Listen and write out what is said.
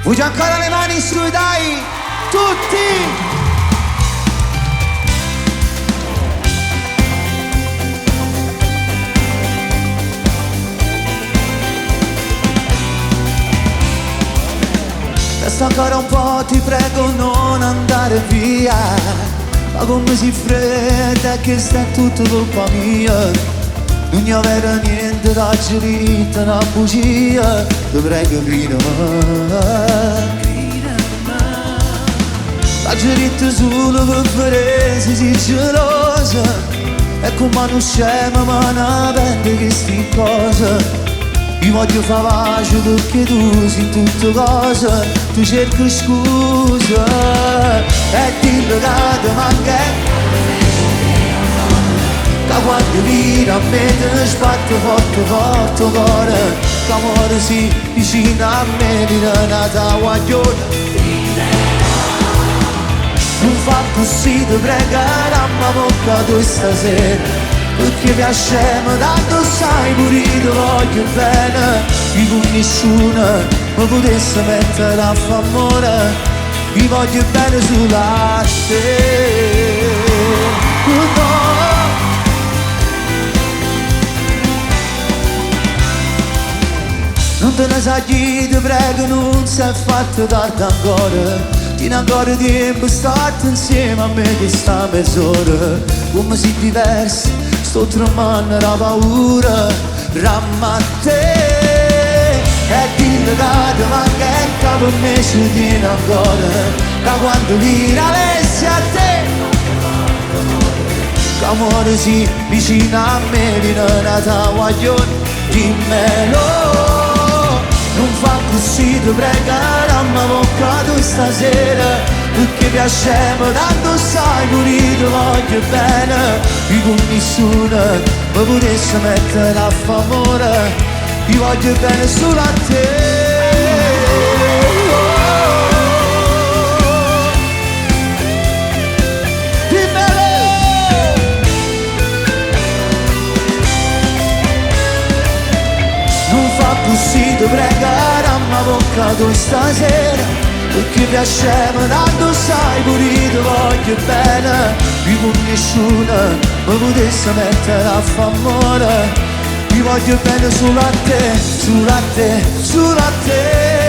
Voglio ancora le mani su, dai, tutti! Resta ancora un po', ti prego non andare via. Ma come si fredda che sta tutto colpa mia. Non ne avere niente da girare, una bugia. Dovrei capire la girita solo per vedere se si gelosa. E come non scema ma non vende che sti cose. Io voglio fare pace perché tu sei tutte cose. Tu cerchi scusa e ti regalo manca. Da quando vieni a me te sbatte forte forte cuore. Che amore si vicino a me di nata guaglione. Non fa così ti pregare a ma bocca tu stasera. Perché piacciamo tanto sai pure io voglio bene. Io con nessuno mi potesse mettere a fa amore. Io voglio bene solo a te. No. Non te ne sai chi ti prego, non si è fatto tardi ancora. Tieni ancora tempo, starti insieme a me questa mezz'ora. Come si diversi, sto tremando la paura. Ramma a te e dillo che ti manca e che per me ci tieni ancora. Da quando vieni Alessia a te, che amore si vicino a me di nata guaglione. Dimmelo. Non fa così, ti pregare a ma bocca tu stasera. Perché piacciamo tanto sai pure io voglio bene. Io con nessuno mi potesse mettere a fa amore. Io voglio bene solo a te. Così ti pregare a ma bocca tu stasera. Perché piacciamo tanto sai pure io voglio bene. Io con nessuno mi potesse mettere a fa amore. Io voglio bene solo a te, solo a te, solo a te.